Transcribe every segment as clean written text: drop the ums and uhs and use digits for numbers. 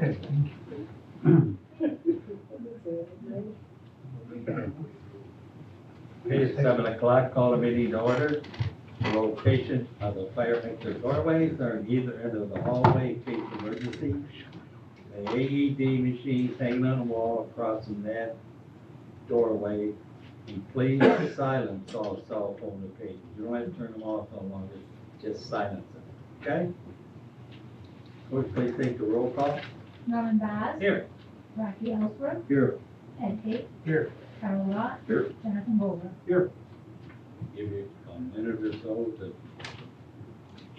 Okay, it's 7 o'clock, call the meeting to order. The location of the fire exit doorways are in either end of the hallway in case of emergency. The AED machines hanging on the wall across from that doorway. And please silence all cell phone locations. You don't have to turn them off no longer, just silence them, okay? Clerk, please take the roll call. Norman Vaz. Here. Rocky Ellsworth. Here. Ed Hay. Here. Carol Lot. Here. Jonathan Goldberg. Here. Give you a minute or so to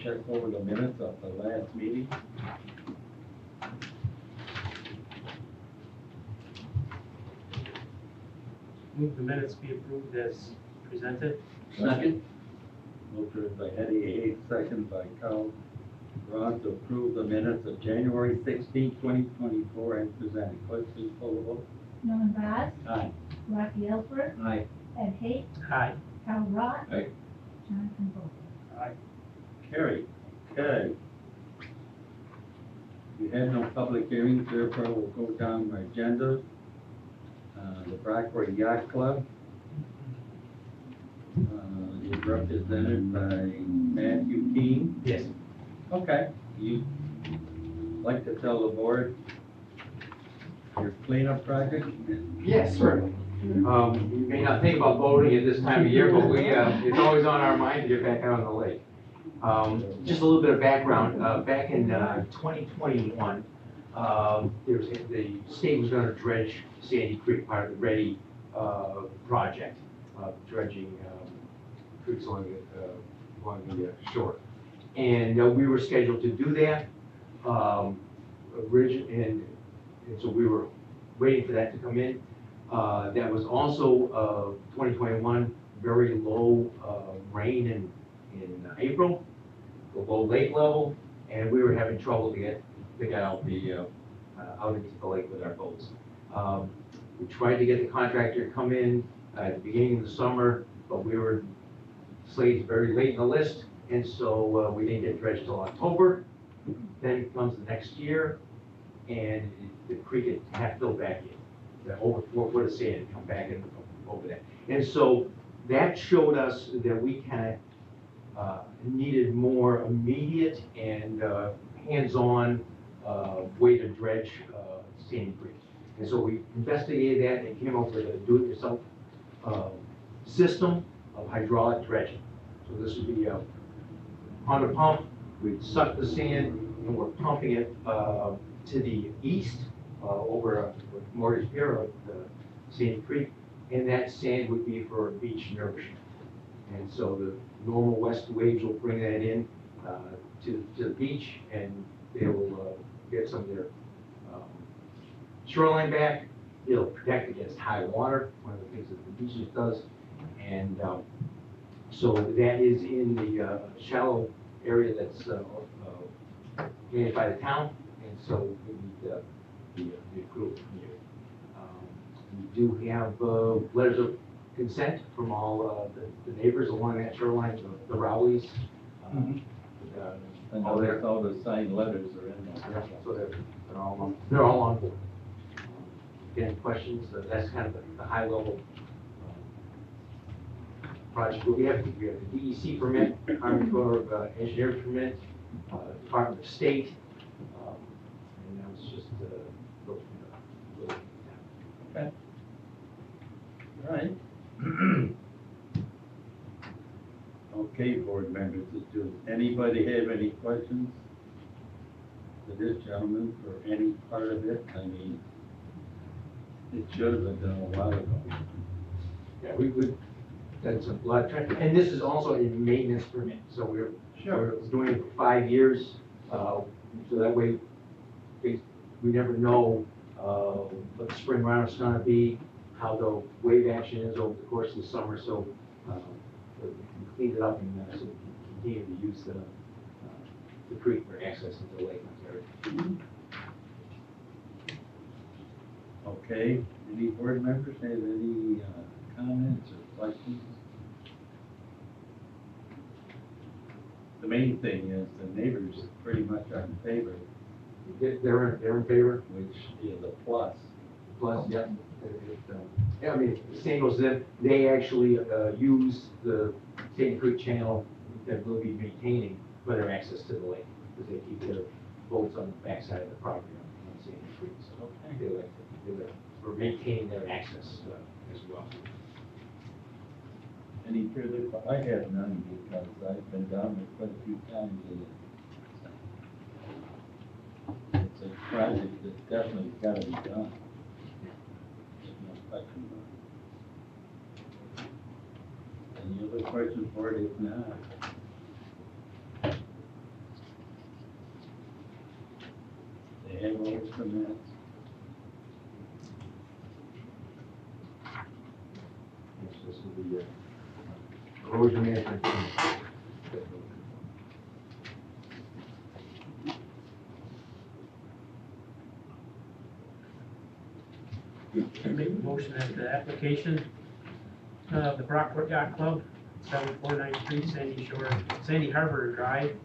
check over the minutes of the last meeting. Move the minutes be approved as presented. Second. Motion by Eddie Hay, second by Carl Ron to approve the minutes of January 16, 2024 as presented. Clerk, please poll the vote. Norman Vaz. Aye. Rocky Ellsworth. Aye. Ed Hay. Aye. Carol Lot. Aye. Jonathan Goldberg. Aye. Carried. Okay. We had no public hearings, therefore we'll go down my agenda. The Brackway Yacht Club is represented by Matthew Keene. Yes. Okay. You like to tell the board your cleanup project? Yes, certainly. You may not think about voting at this time of year, but it's always on our mind to get back out on the lake. Just a little bit of background, back in 2021, the state was gonna dredge Sandy Creek, part of the Ready project, dredging creeks along the shore. And we were scheduled to do that, and so we were waiting for that to come in. That was also 2021, very low rain in April, the low lake level, and we were having trouble to get out out into the lake with our boats. We tried to get the contractor to come in at the beginning of the summer, but we were slated very late in the list, and so we didn't get dredged till October. Then comes the next year, and the creek had half filled back in. Over 4 foot of sand come back in over that. And so that showed us that we kind of needed more immediate and hands-on way to dredge Sandy Creek. And so we investigated that and came up with a do-it-yourself system of hydraulic dredging. So this would be on a pump, we'd suck the sand and we're pumping it to the east over Mortgage Pier of Sandy Creek, and that sand would be for beach nourishment. And so the normal west waves will bring that in to the beach, and they will get some of their shoreline back. It'll protect against high water, one of the things that the beaches does. And so that is in the shallow area that's managed by the town, and so we need the approval from you. We do have letters of consent from all the neighbors along that shoreline, the Rowleys. And all the signed letters are in there. So they're all on board. Any questions? That's kind of the high level project. We have the DEC permit, Army Corps of Engineers permit, Department of State, and that was just Okay. All right. Okay, board members, does anybody have any questions for this gentleman for any part of it? I mean, it should have been done a while ago. Yeah, we've done some lot of traffic, and this is also a maintenance permit, so we're doing it for 5 years, so that way we never know what the spring round is going to be, how the wave action is over the course of the summer, so we can clean it up and so we can continue to use the creek for access into the lake. Okay, any board members have any comments or questions? The main thing is the neighbors pretty much are in favor. they're in favor. which is a plus. Plus, yeah, yeah, I mean, same goes them, they actually, use the Sandy Creek Channel that we'll be maintaining for their access to the lake, because they keep their boats on the backside of the property on Sandy Creek, so we're maintaining their access, as well. Any further, I have none because I've been down there quite a few times and it's a project that definitely gotta be done. There's no question about it. Any other questions for it? If not. They have all the permits. This will be, erosion management. Make a motion that the application of the Brockport Yacht Club, 7493 Sandy Harbor Drive,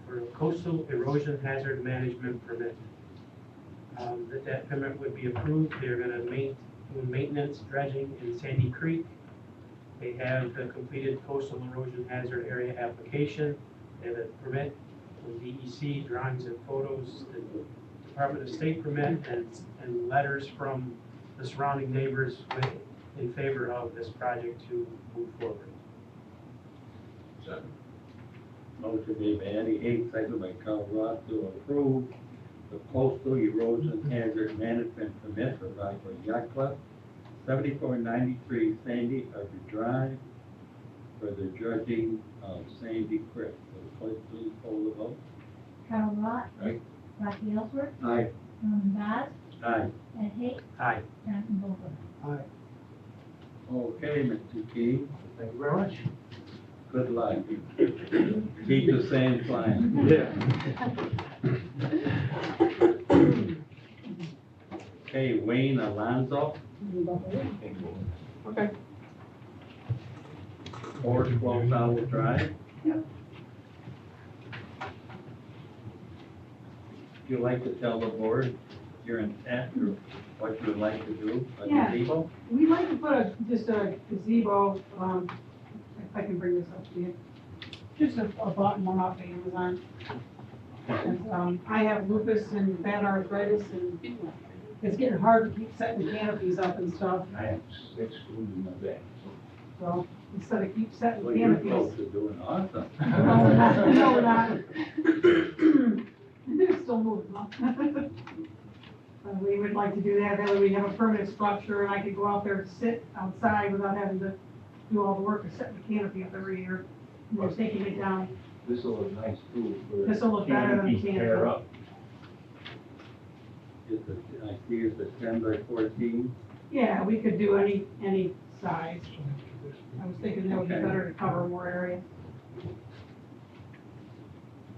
for coastal erosion hazard management permit. That permit would be approved. They're gonna do maintenance dredging in Sandy Creek. They have the completed coastal erosion hazard area application. They have a permit from DEC, drawings and photos, the Department of State permit, and letters from the surrounding neighbors in favor of this project to move forward. Motion made by Andy Hayes, seconded by Carl Roth to approve the coastal erosion hazard management permit for Rockport Yacht Club, 7493 Sandy Harbor Drive, for the dredging of Sandy Creek. Will the clerk please hold the vote? Carl Rock. Aye. Rocky Ellsworth, Aye. Norman Vaz, Aye. Ed Hick, Aye. Jonathan Vogel. Okay, Mr. Key, Thank you very much. good luck. Keep the sand flying. Okay, Wayne Alonso. Okay. 412 South Drive. Yep. Would you like to tell the board your intent or what you would like to do? A Yeah. gazebo? We'd like to put just a gazebo, if I can bring this up to you. Just a button one off Amazon. And, I have lupus and bad arthritis and it's getting hard to keep setting the canopies up and stuff. I have 6 screws in my back. So instead of keep setting Well, your canopies. folks are doing awesome. No, we're not. It's still moving, huh? We would like to do that, that way we have a permanent structure, and I could go out there and sit outside without having to do all the work of setting the canopy up every year, and just taking it down. This will look nice too. for This'll look better than canopies tear canopy. up. I see it's a 10 by 14. Yeah, we could do any size. I was thinking that would be Okay. better to cover more area.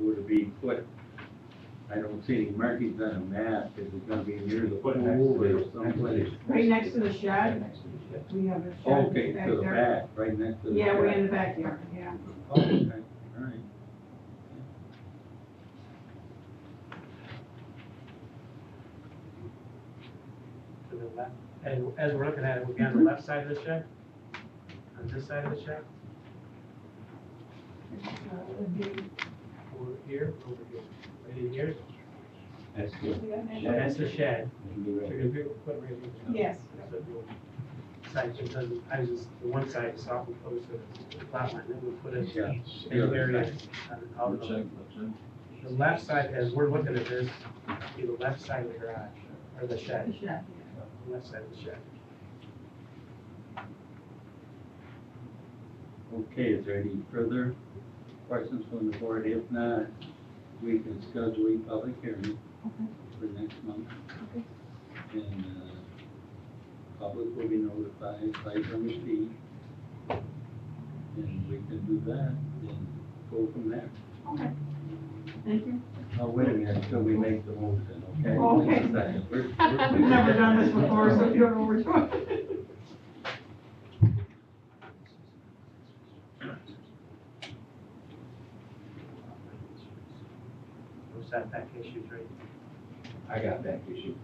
Would it be put, I don't see any markings on a map, is it gonna be near the Put next pool to or the- someplace? Right next to the Right shed, next to the shed. we have a shed Okay, back to the there. back, right next to the. Yeah, way shed. in the backyard, yeah. Oh, okay, all right. To the left, and as we're looking at it, we'll be on the left side of the shed? On this side of the shed? It'd be- Over here, right in here? That's good. we got that? That's the shed. You're So right. you're gonna put right here. Yes. So the side, because I was just, the one side is awful close to the plot line, then we'll put it Yeah. in area. on the- The left side, as we're looking at this, be the left side of the garage, or the The shed, shed, the left side of the shed. Okay, is there any further questions from the board? If not, we can schedule a public hearing Okay. for next month. Okay. And, public will be notified by fee. And we can do that and go from there. Okay. Thank you. Oh, wait a minute, until we make the motion, okay? Okay. Just a second. We've never done this before, so we don't know what we're doing. Those setback issues right I got that issue.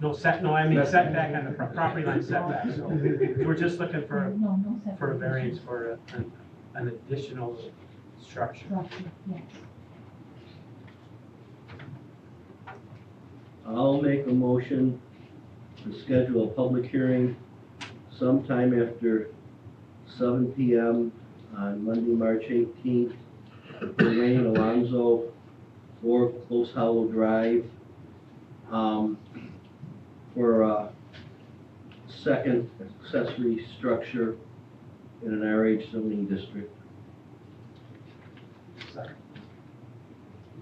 No, I mean setback on the property line setback, so we're just looking for, No separation. for a variance for an additional structure. Structure, yes. I'll make a motion to schedule a public hearing sometime after 7 PM on Monday, March 18th, for Wayne Alonso, 4 Close Hollow Drive, for a second accessory structure in an RH zoning district.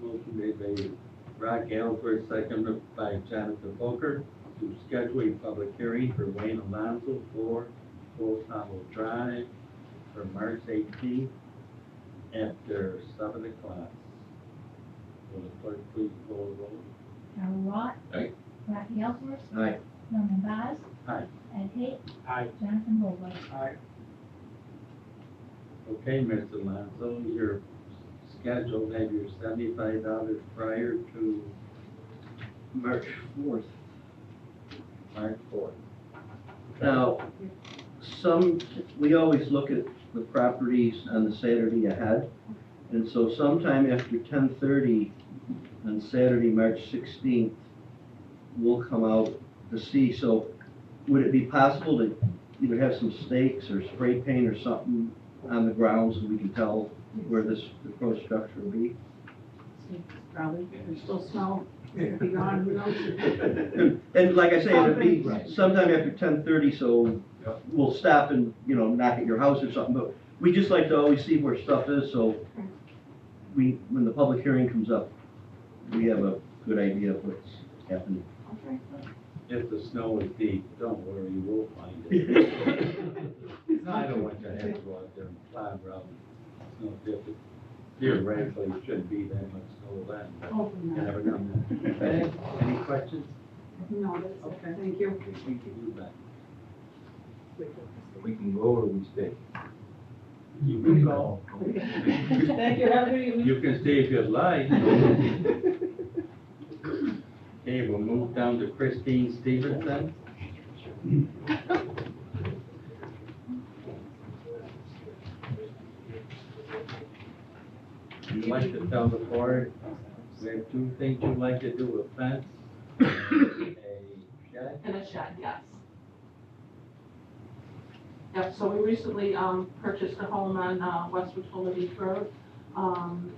Motion made by Rock Ellsworth, seconded by Jonathan Booker, to schedule a public hearing for Wayne Alonso, 4 Old Hollow Drive, for March 18th, after 7 o'clock. Will the clerk please call the roll? Carol Lot. Aye. Rafi Ellsworth. Aye. Norman Vaz. Aye. Ed Hick. Aye. Jonathan Vogel. Okay, Mr. Alonso, you're scheduled, have your $75 prior to March 4th. March 4th. Now, we always look at the properties on the Saturday ahead, and so sometime after 10:30 on Saturday, March 16th, we'll come out to see. So would it be possible to either have some stakes or spray paint or something on the ground so we can tell where this proposed structure will be? Probably, there's still snow, it'll be gone, who knows? And like I say, it'll be Right. sometime after 10:30, so Yep. we'll stop and, knock at your house or something, but we just like to always see where stuff is, so when the public hearing comes up, we have a good idea of what's happening. Okay. If the snow is deep, don't worry, we'll find it. No, I don't want you to have to go out there and plow around. It's no different. Theoretically, it shouldn't be that much snow then, but Hopefully you not. never know. Any questions? No, that's okay, thank you. You bet. We can go or we stay. You can go. Thank you, have a good evening. You can stay if you'd like. Okay, we'll move down to Christine Stevenson. You'd like to tell the board, we have 2 things you'd like to do, a fence and a shed? In a shed, yes. Yep, so we recently, purchased a home on, West Wacoma Beach Road. And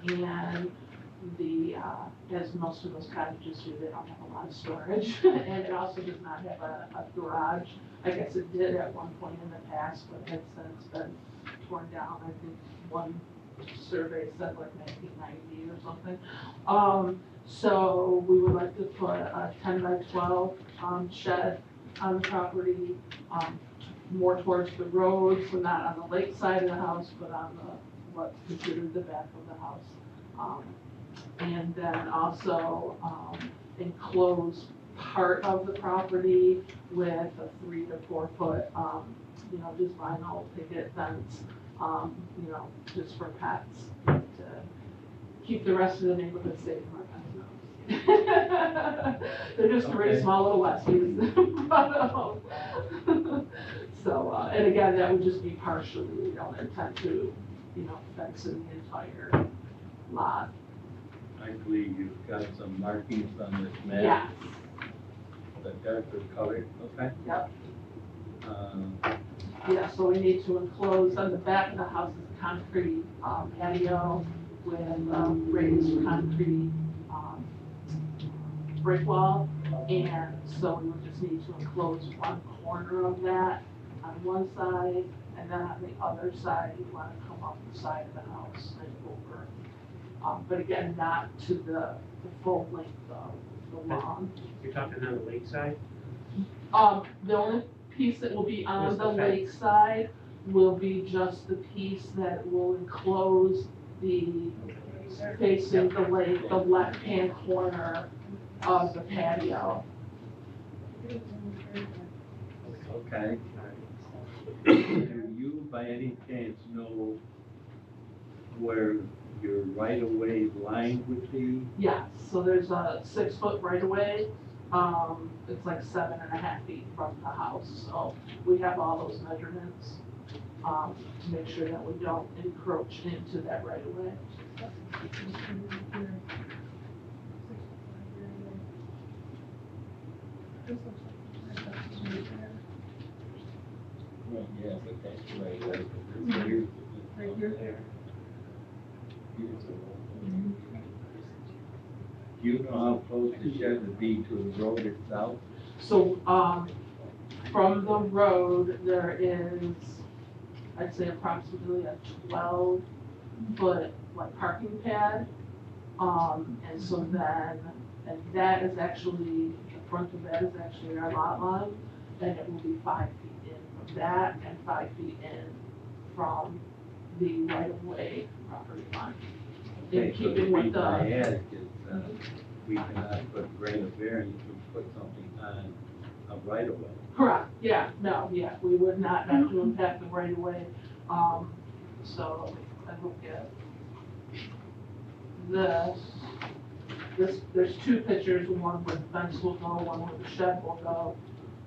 as most of those cottages do, they don't have a lot of storage. And it also does not have a garage. I guess it did at one point in the past, but has since been torn down. I think one survey said like 1990 or something. So we would like to put a 10 by 12, shed on the property, more towards the road, so not on the lake side of the house, but on what's considered the back of the house. And then also, enclose part of the property with a 3 to 4 foot, just vinyl picket fence, just for pets, to keep the rest of the neighborhood safe from our pets. They're just three Okay. small little Westies. But, so, and again, that would just be partially, intent to, fence in the entire lot. I believe you've got some markings on this map. Yes, The darker colored, okay? yep. Uh, Yeah, so we need to enclose, on the back of the house is a concrete patio with raised concrete brick wall. And so we would just need to enclose one corner of that on one side, and then on the other side, you want to come up the side of the house and over. But again, not to the full length of the lawn. You're talking on the lake side? The only piece that will be on Where's the the fence? lake side will be just the piece that will enclose the facing the lake, the left-hand corner of the patio. Okay. Do you by any chance know where your right-of-way line would be? Yes, so there's a 6-foot right of way. It's like 7.5 feet from the house, so we have all those measurements, to make sure that we don't encroach into that right of way. Well, yeah, but that's right. Here's Right here. Do you know how close the shed would be to the road itself? So, from the road, there is, I'd say approximately a 12-foot like parking pad. And so then, and that is actually, the front of that is actually our lot line, and it will be 5 feet in from that and 5 feet in from the right-of-way property line. In Okay, so keeping with reason I the, ask is, we cannot put grant of variance, we put something on a right-of-way. correct, yeah, no, yeah, we would not have to impact the right-of-way. So, I look at there's 2 pictures, one where the fence will go, one where the shed will go.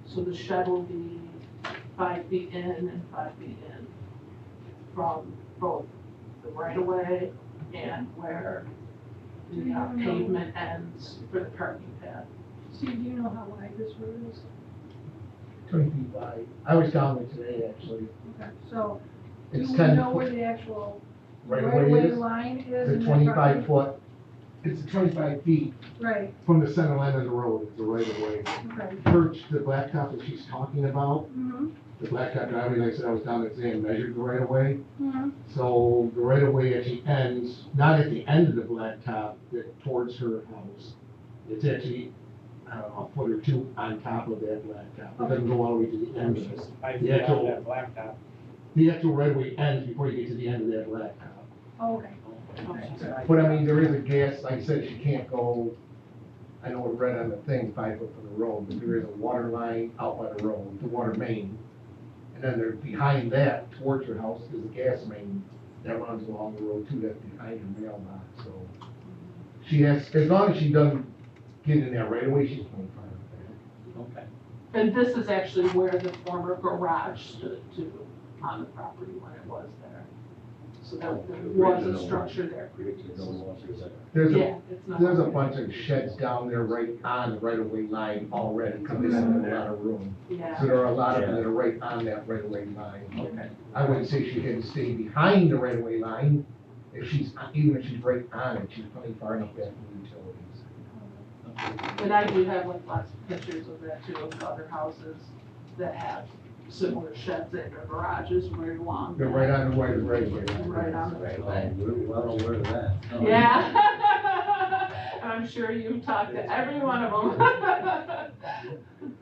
So the shed will be 5 feet in and 5 feet in from both the right-of-way and where the pavement ends for the parking pad. Steve, do you know how wide this road is? 20 feet wide. I was down there today, actually. Okay, so do It's we 10 know where foot the actual right right-of-way away is. line is? The in that property? 25 foot, it's 25 feet Right, from the center line of the road, it's the right of way. okay. Church, the blacktop that she's talking about, Mm-hmm, the blacktop driveway, like I said, I was down there today and measured the right of way. mm-hmm, So the right of way actually ends, not at the end of the blacktop, that towards her house. It's actually, I don't know, a foot or 2 on top of that blacktop. It doesn't go all the way to the end of it. 5 The feet off actual- that blacktop. The actual right of way ends before you get to the end of that blacktop. oh, okay. But I mean, there is a gas, like I said, she can't go, I know it read on the thing, 5 foot from the road, but there is a water line out by the road, the water main. And then there, behind that, towards her house, is a gas main that runs along the road too, that's behind her mailbox, so. She has, as long as she doesn't get in that right away, she's fine with that. Okay. And this is actually where the former garage stood too, on the property when it was there. So there was a structure there Which is no longer there. There's Yeah, a, it's not. there's a bunch of sheds down there right on the right of way line already, coming in with a lot of room. Yeah. So there are a lot of them that are right on that right of way line. Okay. I wouldn't say she had to stay behind the right of way line, if she's, even if she's right on it, she's probably far enough back from the utilities. And I do have like lots of pictures of that too, of other houses that have similar sheds in their garages right along. They're right on the right of way. Right on the right way. We're well aware of that. Yeah. And I'm sure you've talked to every one of them.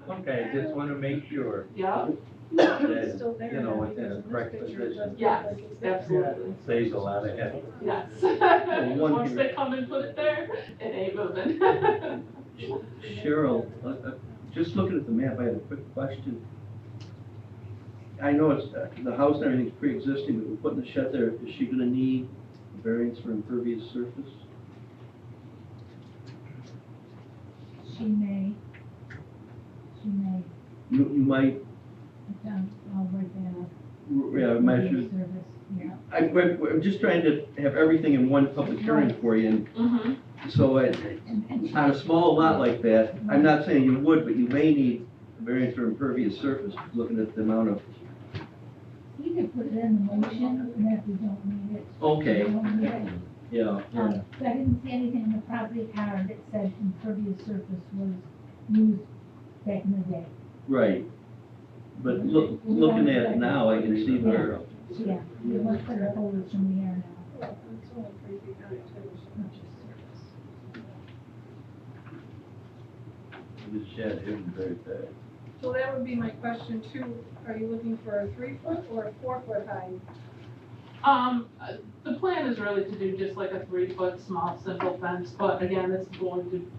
Okay, just want to make sure Yeah, that, Still there you know, now, it's in a because in this correct picture it position. doesn't yes, look like it's there. absolutely, Saves a lot of headache. yes. one Once here. they come and put it there, it ain't moving. Cheryl, just looking at the map, I had a quick question. I know it's, the house and everything's pre-existing, but we're putting the shed there, is she gonna need a variance for impervious surface? She may. She may. You might, I'll write that up. yeah, measure, Service, yeah. I'm just trying to have everything in one public hearing for you, and Mhm. so And on a small lot like that, I'm not saying you would, but you may need a variance for impervious surface, looking at the amount of, you can put it in the motion, and if we don't need it. okay, we don't need it. yeah, yeah. So I didn't see anything in the property card that said impervious surface was used back in the day. Right. But looking at it now, I can see where, Yeah, we must put our holders from the air now. It's only 3 feet high, too. the shed isn't very big. So that would be my question too. Are you looking for a 3-foot or a 4-foot high? The plan is really to do just like a 3-foot small simple fence, but again, this is going to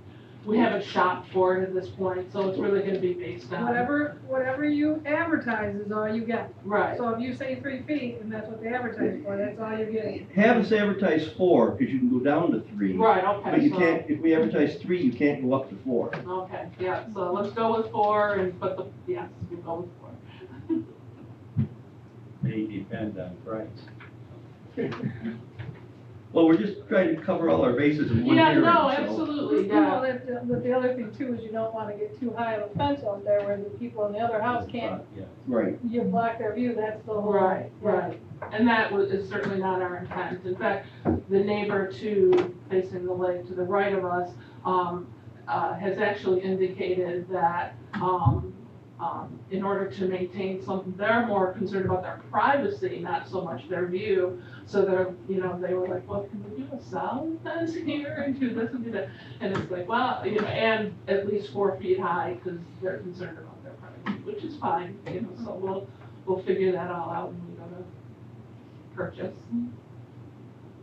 we haven't shopped for it at this point, so it's really gonna be based on. Whatever you advertise is all you get. Right, So if you say 3 feet and that's what they advertise for, that's all you're getting. Have us advertise 4, because you can go down to 3. right, But okay, you so, can't, if we advertise 3, you can't go up to 4. okay, yeah, so let's go with 4 but yes, we'll go with 4. May depend on price. Well, we're just trying to cover all our bases in one Yeah, hearing, no, so- absolutely, Well, yeah, but the other thing too is you don't wanna get too high of a fence out there where the people on the other house can't, Yeah. Right. you block their view, that's the whole. right, right. And that is certainly not our intent. In fact, the neighbor facing the lake to the right of us, has actually indicated that, in order to maintain something, they're more concerned about their privacy, not so much their view. So they're, they were like, well, can we do a solid fence here and do this and do that? And it's like, well, and at least 4 feet high, because they're concerned about their privacy, which is fine, so we'll figure that all out when we go to purchase.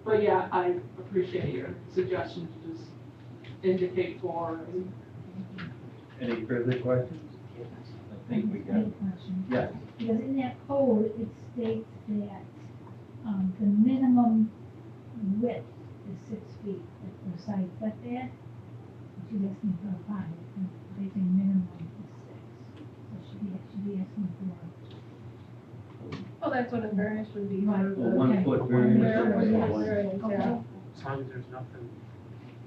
But yeah, I appreciate your suggestion to just indicate 4 and. Any further questions? I think we I got, have a question. yeah, Because in that code, it states that, the minimum width is 6 feet for side setback. She's asking for a 5, and they say minimum is 6. So should be asking for. Well, that's what a variance would be. Right. for the- A 1 foot variance. Variance, Okay. yeah. As long as there's nothing,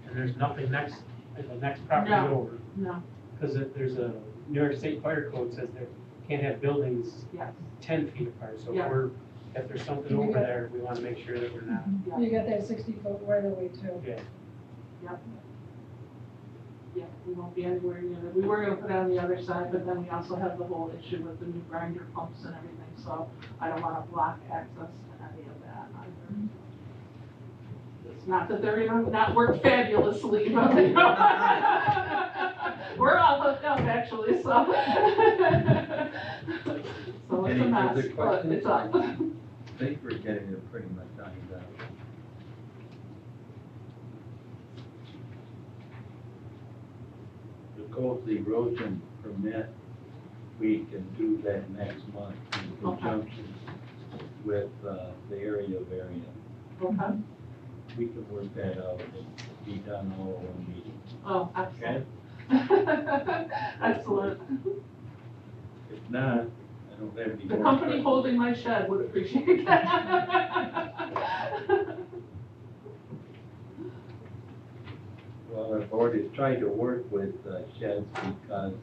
and there's nothing next, the next property No. over. No, Because there's a, New York State Fire Code says there can't have buildings yes, 10 feet apart. So Yeah. if there's something over there, we want to make sure that we're not, yeah, You got that 60-foot right away too. yeah. yeah, we won't be anywhere near that. We were gonna put it on the other side, but then we also have the whole issue with the new grinder pumps and everything, so I don't wanna block access to any of that either. It's not that they're gonna not work fabulously, but we're all hooked up actually, so. So it's a Any mess, further but questions? it's up. I think we're getting it pretty much ironed out. The coastal erosion permit, we can do that next month in conjunction with, the area variance. Okay, We can work that out and be done all in one meeting. oh, Okay? excellent. Excellent. If not, I don't have any The more company questions. holding my shed would appreciate that. Well, our board is trying to work with sheds because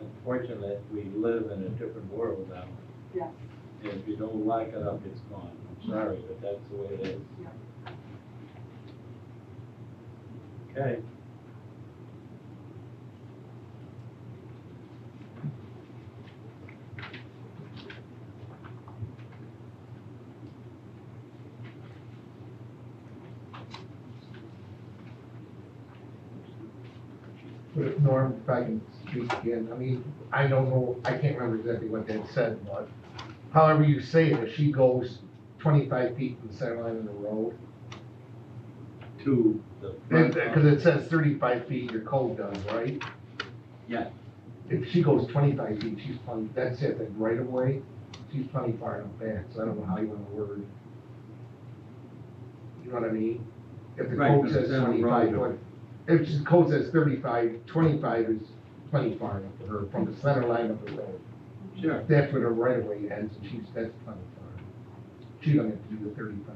unfortunately, we live in a different world now. Yeah. And if you don't lock it up, it's gone. I'm sorry, but that's the way it is. Okay. But if Norm, if I can speak again, I mean, I don't know, I can't remember exactly what that said, but however you say it, if she goes 25 feet from the center line of the road, To the front. because it says 35 feet, your code does, right? Yeah. If she goes 25 feet, she's 20, that's it, then right away, she's 20 far enough back, so I don't know how you want to word. You know what I mean? If the Right, code but says it's on the 25, road. if the code says 35, 25 is plenty far enough for her from the center line of the road. Sure. That's where the right of way ends, and that's plenty far. She don't have to do the 35.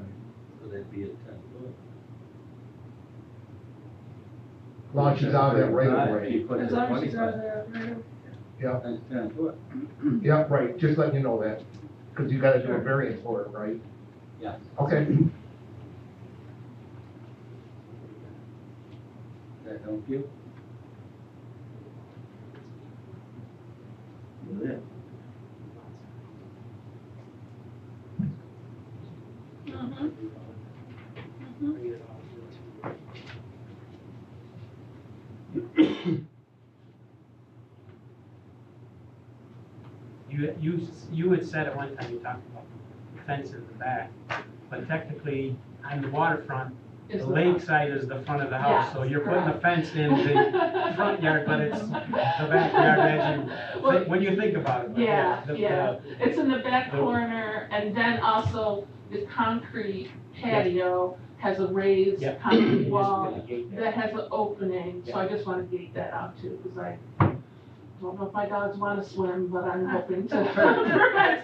So that'd be a 10-foot. As long as she's out of that right of If you way. put As the long as she's out 25, of there, right? Yeah, that's 10 foot. yeah, right, just letting you know that, because you gotta do a Sure. variance for it, right? Yeah. Okay. Does that help you? Yeah. Bring it all You had said at one time, you talked about the fence in the back, but technically, on the waterfront, The the lake front. side is the front of the house, so Yes, you're putting a correct. fence in the front yard, but it's the backyard as you, Well, when you think about it. But Yeah, the- yeah. It's in the back the- corner, and then also the concrete patio has a raised Yeah. concrete You wall just put the gate there. that has an opening, so I just wanna gate that out too, because I don't know if my dogs wanna swim, but I'm hoping to prevent it.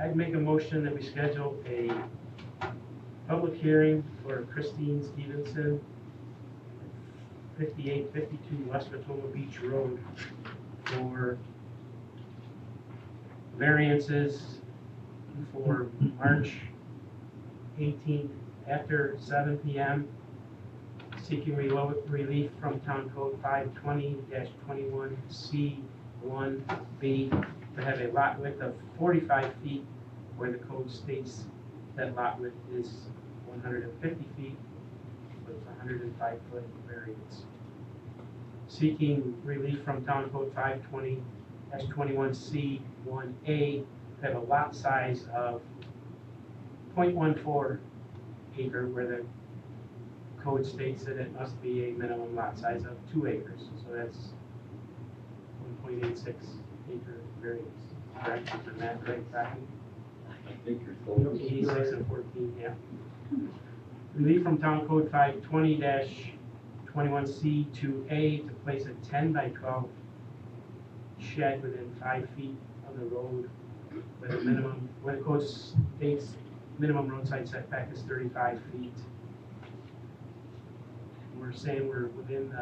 I'd make a motion that we schedule a public hearing for Christine Stevenson, 5852 West Matoma Beach Road, for variances for March 18th after 7 PM, seeking relief from Town Code 520-21C1B to have a lot width of 45 feet, where the code states that lot width is 150 feet, with a 105-foot variance. Seeking relief from Town Code 520-21C1A to have a lot size of 0.14 acre, where the code states that it must be a minimum lot size of 2 acres, so that's 1.86 acre variance. Correct, is that right, Zachary? I think you're close. 86 and 14, yeah. Relief from Town Code 520-21C2A to place a 10 by 12 shed within 5 feet of the road with a minimum, where the code states minimum roadside setback is 35 feet. We're saying we're within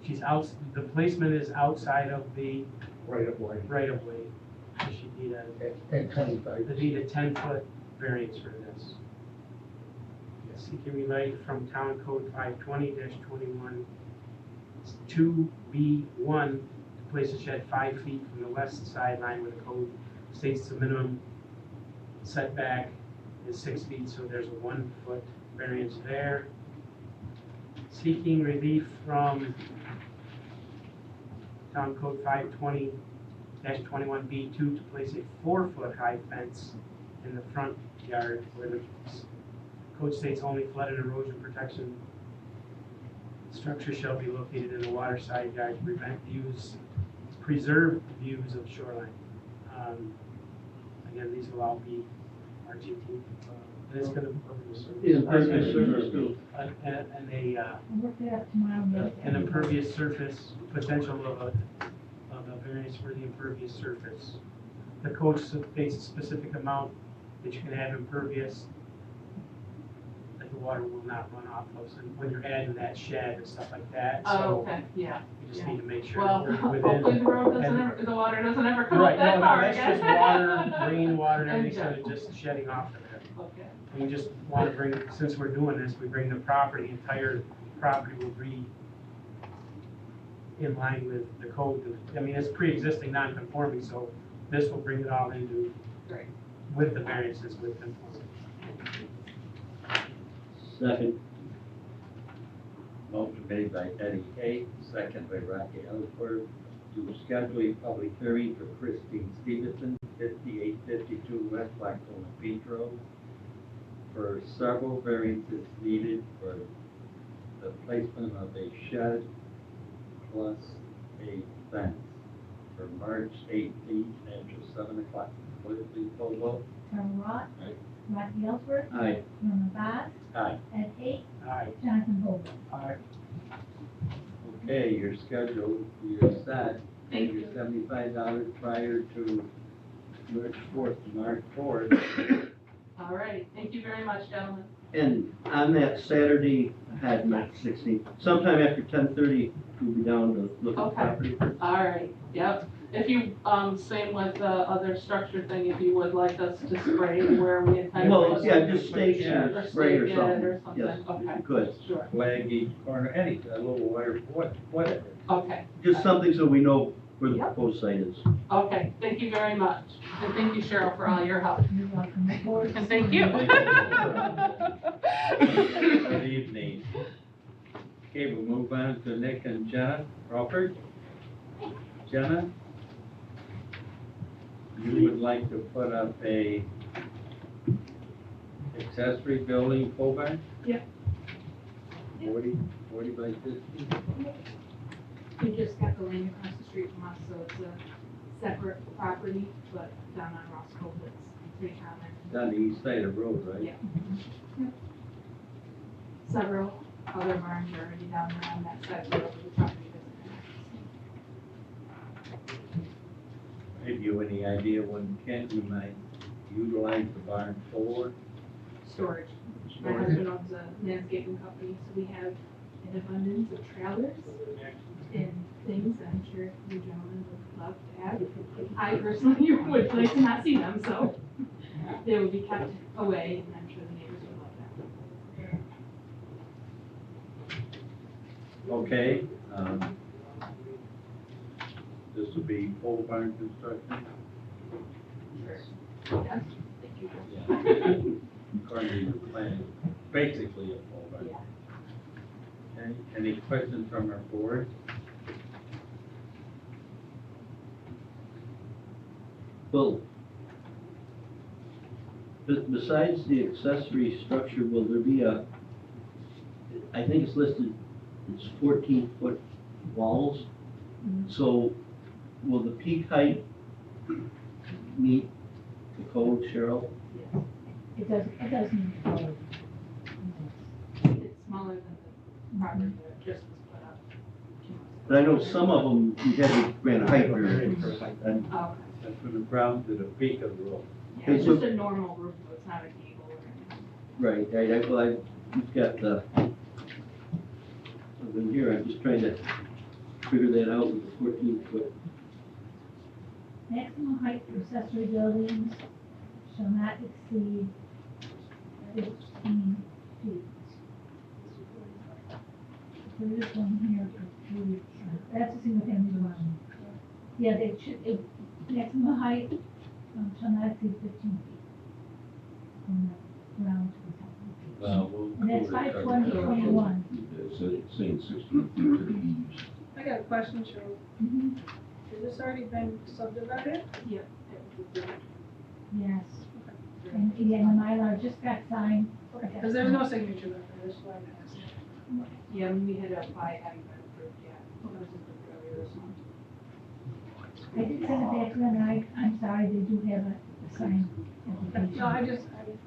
she's out, the placement is outside of the Right of way, right of way. So she need a, at 25. they need a 10-foot variance for this. Seeking relief from Town Code 520-21-2B1 to place a shed 5 feet from the west sideline, where the code states the minimum setback is 6 feet, so there's a 1-foot variance there. Seeking relief from Town Code 520-21B2 to place a 4-foot high fence in the front yard, where the code states only flood and erosion protection structure shall be located in the waterside yard to preserve views of shoreline. Again, these will all be RGT, and it's gonna. Impervious surface too. And I'll work that out tomorrow. an impervious surface, potential of a variance for the impervious surface. The code states a specific amount that you can have impervious, that the water will not run off of, so when you're adding that shed and stuff like that, Oh, so okay, yeah. you just need to make sure Well, that we're hopefully within. the road doesn't and- ever, the water doesn't ever come Right, up that no, far that's again. just water, rainwater, and And everything, yeah. so it's just shedding off of there. Okay, And we just want to bring, since we're doing this, we bring the property, entire property will be in line with the code. I mean, it's pre-existing non-conforming, so this will bring it all into, great. with the variances with conforming. Second. Motion made by Eddie Hay, second by Rocky Ellsworth, to schedule a public hearing for Christine Stevenson, 5852 West Blackstone Beach Road, for several variances needed for the placement of a shed plus a fence for March 18th after 7 o'clock. Would it please poll vote? Carl Ross. Aye. Rocky Ellsworth. Aye. Norman Vaz. Aye. Ed Hay. Aye. Jonathan Goldberg. Okay, you're scheduled, you're set. Thank Pay you. your $75 prior to March 4th to March 4th. All right, thank you very much, gentlemen. And on that Saturday, ahead, March 16th, sometime after 10:30, we'll be down to look at the Okay. property. All right, yep. If you, same with the other structure thing, if you would like us to spray where we intend. Well, yeah, just stake Yeah, or spray or stake it something. or something. Yes, Okay. good. Sure, Flag each corner, any, a little wire, whatever. okay, Just something so we know where the Yep. proposed site is. okay, thank you very much. And thank you, Cheryl, for all your help. You're welcome. The board- And thank you. Good evening. Okay, we'll move on to Nick and Jenna Crawford. Jenna? you would like to put up a accessory building pole barn? Yep. 40 by 50? We just got the land across the street from us, so it's a separate property, but down on Roscoe, it's pretty common. Down the east side of the road, right? Yeah. Several other barns are already down there on that side of the road, the property doesn't Have you any idea when Kent, you might utilize the barn for? storage. My husband owns a landscaping company, so we have an abundance of trailers and things that I'm sure you gentlemen would love to have. I personally would like to not see them, so they would be kept away, and I'm sure the neighbors would love that. Okay, this will be pole barn construction? Sure. Yes, thank you. Yeah. According to your plan, basically a pole barn. Yeah. Okay, any questions from our board? Well, besides the accessory structure, will there be I think it's listed, it's 14-foot walls. So will the peak height meet the code, Cheryl? It doesn't code. It's smaller than the property that just was put up. 2 months ago. But I know some of them, you had to grant a height variance. And Oh, That's from the ground to the peak of the roof. yeah, it's just a normal roof, though, it's not a gable or anything. Well, you've got the, in here, I'm just trying to figure that out with the 14-foot. Maximum height for accessory buildings shall not exceed 15 feet. There is one here for 3, that's a single family dwelling. Yeah, maximum height shall not exceed 15 feet from the ground to the top of the peak. Well, we'll. And that's 5/20/21. It's saying 16 feet to the east. I got a question, Cheryl. Mhm. Has this already been subdivided? Yep. Yes. And, yeah, the Mylar just got signed. Because there's no signature left, that's why I'm asking. Yeah, and we had to apply, hadn't been approved yet. It was approved earlier this month. I did send it back to them, and I'm sorry, they do have a signed application. No,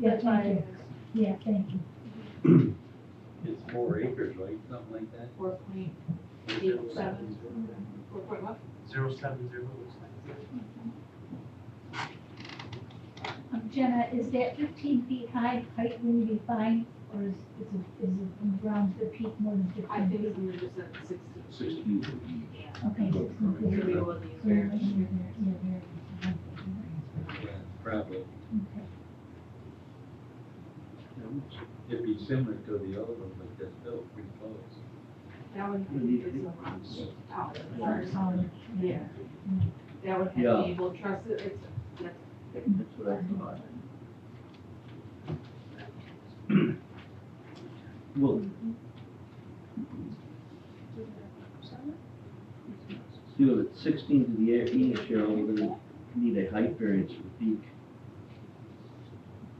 Yeah, that's why I thank asked. Yeah, thank you. It's 4 acres, right, something like that? 4.87. 4.1? 070 looks like. Jenna, is that 15 feet height going to be fine, or is it from the ground to the peak more than 15 feet? I think we were just at 16. 16 to the east. Yeah. Okay, 16 feet. Should we go with these So you're variants? looking at there. Yeah, probably. Okay. It'd be similar to the other one, but that's built pretty close. That one is a taller. Or solid. Yeah. That one Yeah. had gable truss, that's That's what I thought. Well, see, if it's 16 to the east, Cheryl, we're gonna need a height variance for peak.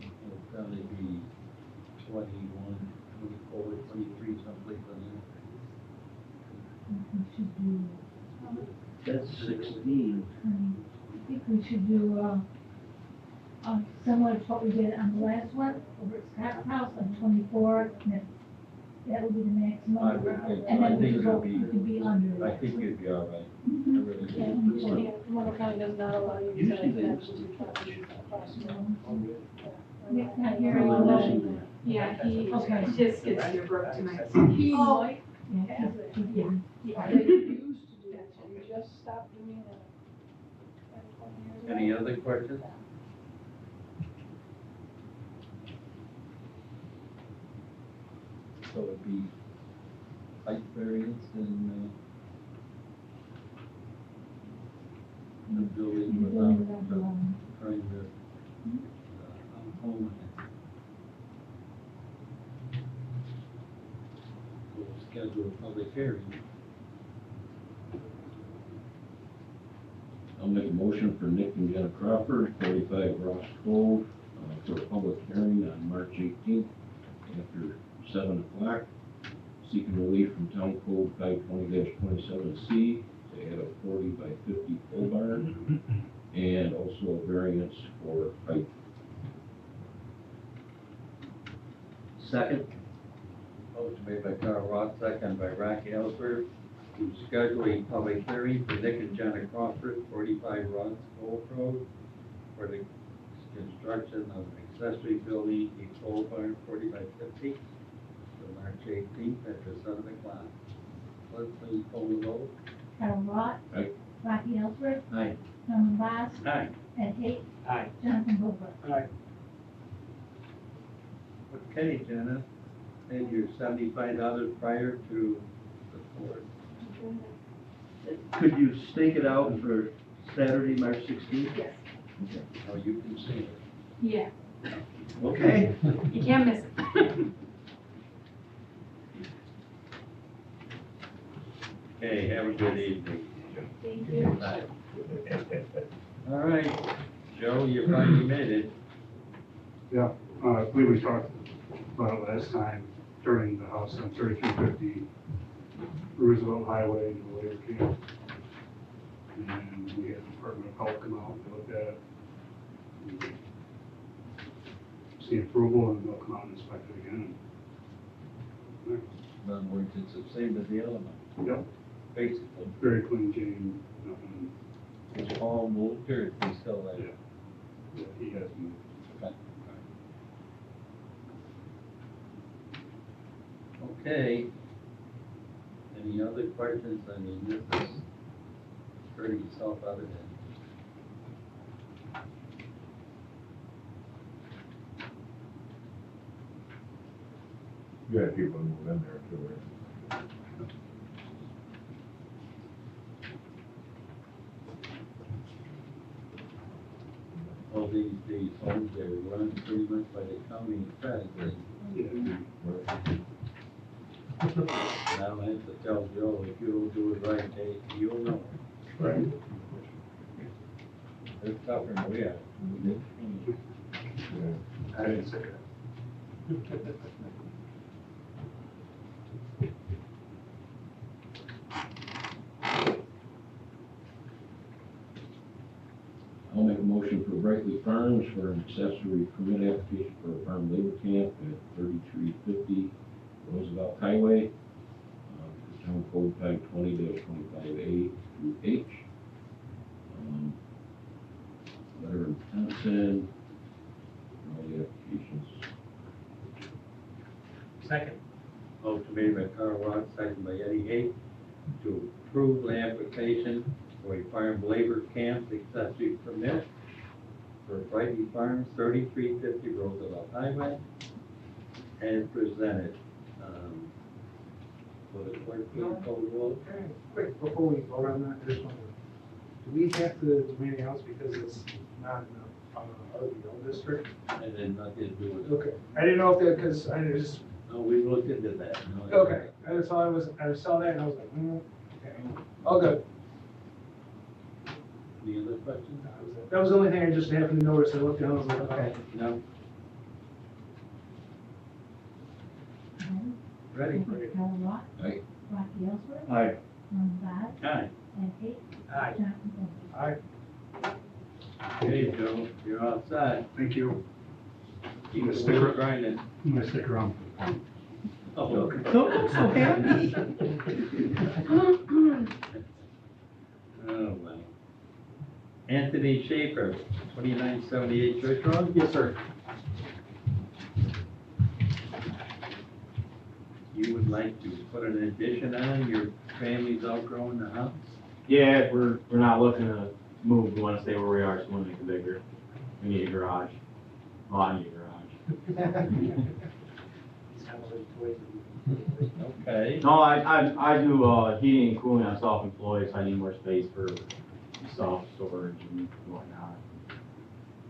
It'll probably be 21, 24, 23, someplace on We should do, That's 16. I think we should do, similar to what we did on the last one, over at Scott's house on 24, and that would be the maximum. I would think- And I then we think could it'll go, be- we could be under there. I that. think you'd be all right. I Mhm. really Yeah, do. we should. Yeah, Monroe County does not allow you to Usually set they that just to do property across the road. Nick's not here Well, anymore. initially- Yeah, he Okay. just gets here broke tonight. He Oh. might Yeah, have it. yeah. Yeah. They used to do that, and we just stopped doing it. 10, 20 years ago. Any other questions? So it'd be height variance and, the building And the without, building without dwelling. trying to, home it. We'll schedule a public hearing. I'll make a motion motion for Nick and Jenna Crawford, 45 Ross Cove, for a public hearing on March 18th after 7 o'clock, seeking relief from Town Code 520-27C to add a 40 by 50 pole barn and also a variance for height. Second? Motion made by Carl Ross, second by Rocky Ellsworth, to schedule a public hearing for Nick and Jenna Crawford, 45 Ross Cove Road, for the construction of an accessory building, a pole barn, 40 by 50, for March 18th after 7 o'clock. Clerk, please call the roll. Carl Ross. Aye. Rocky Ellsworth. Aye. Norman Vaz. Aye. Ed Hay. Aye. Jonathan Goldberg. Aye. Okay, Jenna, and your $75 prior to the court. Could you stake it out for Saturday, March 16th? Yes. Oh, you can see it. Yeah, Okay. you can't miss it. Okay, have a good evening. Thank you. Bye. All right, Joe, you finally made it. Yeah, I believe we talked about it last time during the house on 3350 Roosevelt Highway in the labor camp. And we had the Department of Health come out and look at it. See approval and they'll come out and inspect it again. In other words, it's the same as the other one, Yep, basically. very clean chain, nothing, It's all moved or is he still there? yeah, he has moved. Okay. Any other questions? I mean, this is pretty self-evident. You had people move in there too, right? All these homes, they were run pretty much by the county federally. Yeah. Now I have to tell Joe, if you don't do it right, you'll know. Right. They're tougher than we are. I didn't say that. I'll make a motion for Brightly Farms for an accessory permit application for a farm labor camp at 3350 Roosevelt Highway, for Town Code 520-25A through H. Letter of Thompson, all the applications. Second. Motion made by Carl Ross, second by Eddie Hay, to approve the application for a farm labor camp accessory permit for Brightly Farms, 3350 Roosevelt Highway, as presented. For the clerk, please call the roll. Quick, before we vote on that, I just wonder, do we have to do anything else because it's not in the RBL district? And then nothing to do with it. Okay, I didn't know if that, because I just, No, we looked into that. No, okay, that's all I saw that and I was like, okay, all good. Any other questions? That was the only thing I just happened to notice, I looked down, I was like, okay. No? Ready? Carl Ross. Aye. Rocky Ellsworth. Aye. Norman Vaz. Aye. Ed Hay. Aye. Jonathan Goldberg. Okay, Joe, you're outside. Thank you. Keep the Stick wheel around. grinding. I'm gonna stick around. Oh, Don't look so happy. oh, well. Anthony Schaefer, 2978 Church Road? Yes, sir. You would like to put an addition on, your family's outgrowing the house? Yeah, we're not looking to move, we wanna stay where we are, so we wanna make it bigger. We need a garage. Well, I need a garage. He's kind of like toys. Okay. No, I do, heating and cooling, I'm self-employed, so I need more space for stuff, storage and whatnot.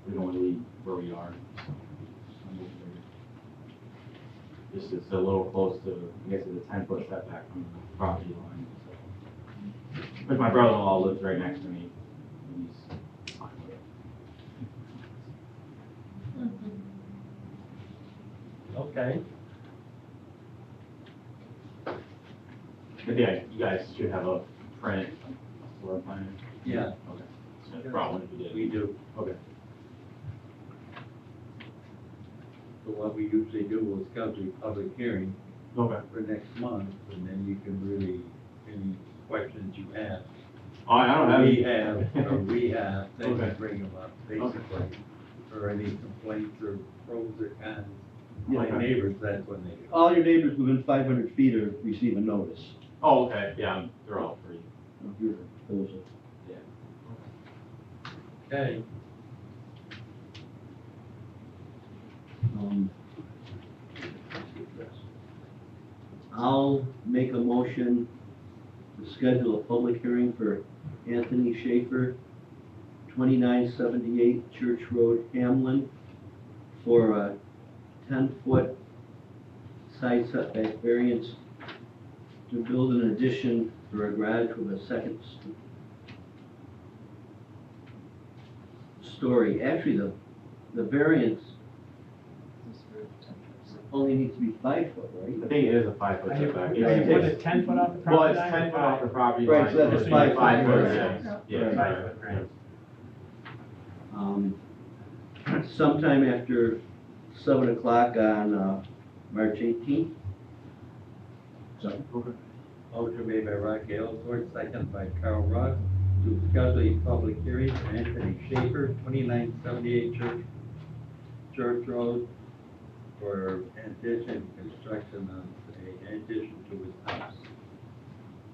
We don't wanna leave where we are, so. I'm moving bigger. Just, it's a little close to, I guess it's a 10-foot setback from the property line, so. But my brother-in-law lives right next to me, and he's Okay, But yeah, you guys should have a print, a floor plan. yeah, Okay. So no problem if you did. we do. Okay. So what we usually do, we'll schedule a public hearing Okay. for next month, and then you can really, any questions you have. I don't have. We any- have, they Okay. can bring them up, basically, or any complaints or pros or cons. Yeah. My Okay. neighbors, that's when they do. All your neighbors within 500 feet are receive a notice Oh, okay, yeah, they're all free. of your proposal. Okay, Um, I'll make a motion to schedule a public hearing for Anthony Schaefer, 2978 Church Road, Hamlin, for a 10-foot side setback variance to build an addition for a garage with a second story. Actually, the variance only needs to be 5 foot, right? I think it is a 5-foot setback. Are you putting it 10 foot off the Well, property it's line? 10 foot off the property Right, line. so that's it's 5 5 foot, foot, yeah. yeah. Right. 5 foot, right. Sometime after 7 o'clock on March 18th. motion made by Rocky Ellsworth, second by Carl Ross, to schedule a public hearing for Anthony Schaefer, 2978 Church Road, for addition, construction of an addition to his house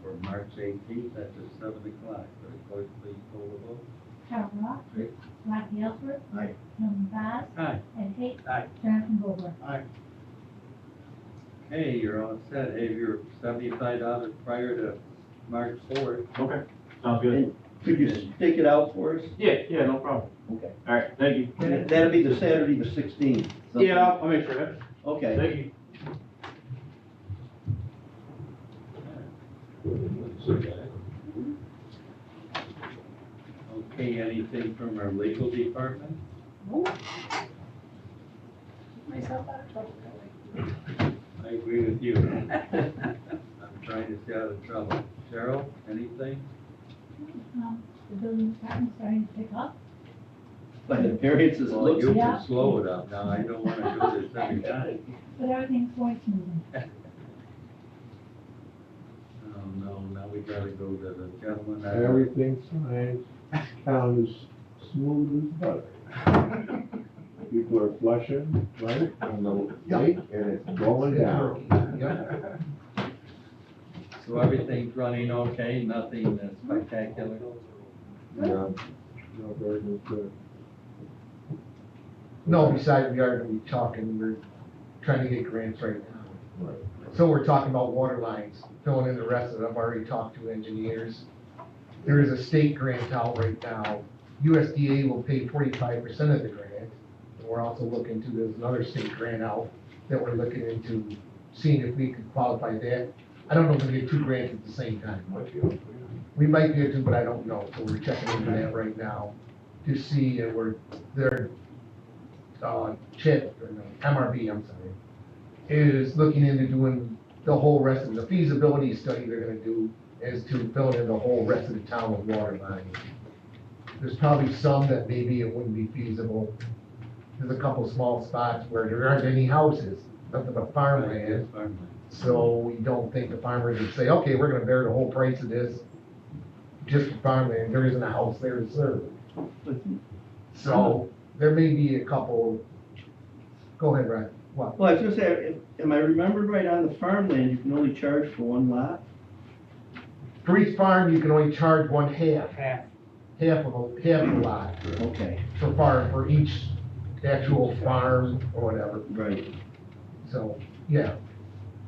for March 18th at 7 o'clock. Clerk, please call the vote. Carl Ross. Aye. Rodney Ellsworth. Aye. Norman Vaz. Aye. Ed Hick. Aye. Jonathan Goldberg. Hey, you're all set. Have your $75 prior to March 4th. Okay, sounds good. And could you stake it out for us? Yeah, no problem. Okay. All right, thank you. And that'll be the Saturday, the 16th. something. Yeah, I'll make sure of it. Okay. Thank you. Okay, anything from our legal department? Myself out of trouble that way. I agree with you. I'm trying to stay out of trouble. Cheryl, anything? The building department's starting to pick up. By the variances, it Well, looks. you Yeah. can slow it up now. I don't want to do this every time. But everything's going smoothly. Oh, no, now we gotta go to the gentleman. Everything's fine, town is smooth as butter. People are flushing, right, on the lake, and it's going down. Yeah. So everything's running okay, nothing spectacular? Yeah, no, very good. No, besides, we are gonna be talking, we're trying to get grants right now. Right. So we're talking about water lines, filling in the rest of them. I've already talked to engineers. There is a state grant out right now. USDA will pay 45% of the grant. And we're also looking to, there's another state grant out that we're looking into, seeing if we could qualify that. I don't know if we get 2 grants at the same time. We might be able to, but I don't know. So we're checking into that right now to see, and they're, MRB, I'm sorry, is looking into doing the whole rest of the feasibility study they're gonna do is to fill in the whole rest of the town with water lines. There's probably some that maybe it wouldn't be feasible. There's a couple small spots where there aren't any houses, nothing but farmland. So we don't think the farmers would say, okay, we're gonna bear the whole price of this just for farmland. There isn't a house there to serve. So there may be a couple, go ahead, Ryan. What? Well, I was gonna say, am I remembered right, on the farmland, you can only charge for 1 lot? For each farm, you can only charge 1/2, Half. half a lot Okay, for each actual farm or whatever. right. So, yeah,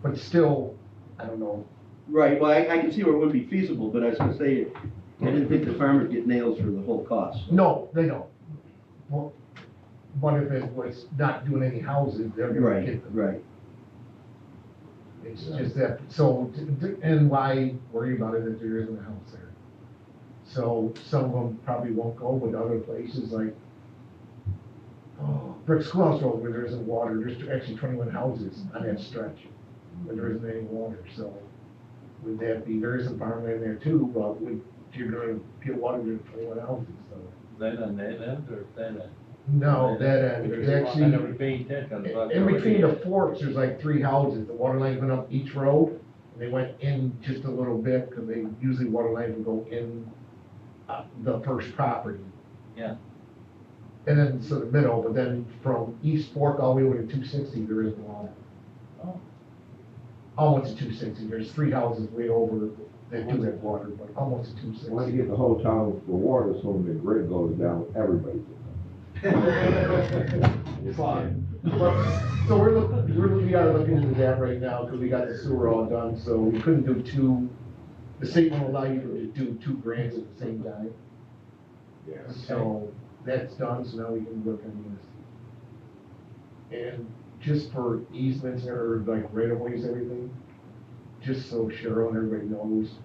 but still, I don't know. Right, well, I can see where it would be feasible, but I was gonna say, I didn't think the farmers get nails for the whole cost. No, they don't. Well, but if it was not doing any houses, they're gonna Right, get them. right. It's just that, so, and why worry about it if there isn't a house there? So some of them probably won't go, but other places like, Brick Schoolhouse Road, where there isn't water, there's actually 21 houses on that stretch, where there isn't any water, so would that be, there is some farmland there too, but you're gonna get water to 21 houses, so. Is that on that end or is that end? No, that end, there's I never actually, paid attention. in between the forks, there's like 3 houses, the water lines went up each road, and they went in just a little bit, because they, usually water lines would go in the first property. Yeah. And then, so the middle, but then from East Fork all the way over to 260, there is water. Oh. Almost to 260, there's 3 houses way over that do have water, but almost to Once 260. you get the whole town for water, so when the grid goes down, everybody gets Fine. So we are looking into that right now, because we got the sewer all done, so we couldn't do 2, the state won't allow you to do 2 grants at the same time. Yeah. So that's done, so now we can work on this. And just for easements or like right of ways, everything, just so Cheryl and everybody knows,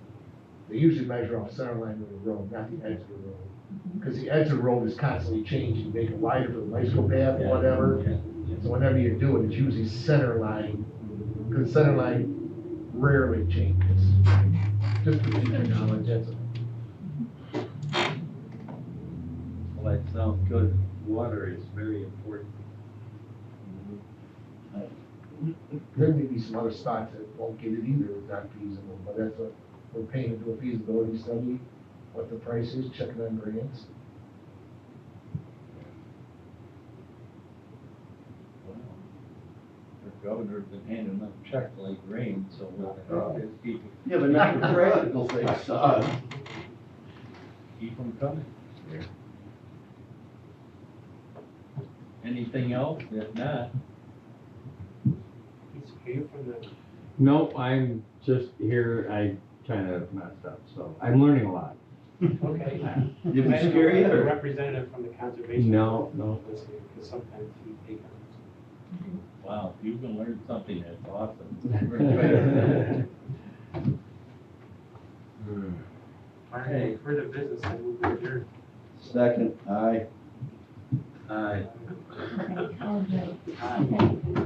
they usually measure off center line of the road, not the edge of the road. Because the edge of the road is constantly changing, make it wider for the bicycle path, Yeah. whatever. Yeah. So whenever you do it, it's usually center line, because center line rarely changes. Just for future knowledge, that's all. Well, that sounds good. Water is very important. There may be some other spots that won't get it either, it's not feasible, but that's what we're paying to do a feasibility study, what the price is, checking on grants. Wow. Our governor's been handing out checks like rain, so what the heck is keeping, Yeah, but not the practical things, keep them coming. Yeah. Anything else? If not, Are you from the, Nope, I'm just here, I kind of messed up, so I'm learning a lot. okay. Did we I didn't scare know you, if the or? representative from the conservation. No, no. Listening, because sometimes we take on. wow, if you can learn something, that's awesome. All right, any further business, I move to adjourn. Second, aye. Aye. Okay, all right. Aye. Okay.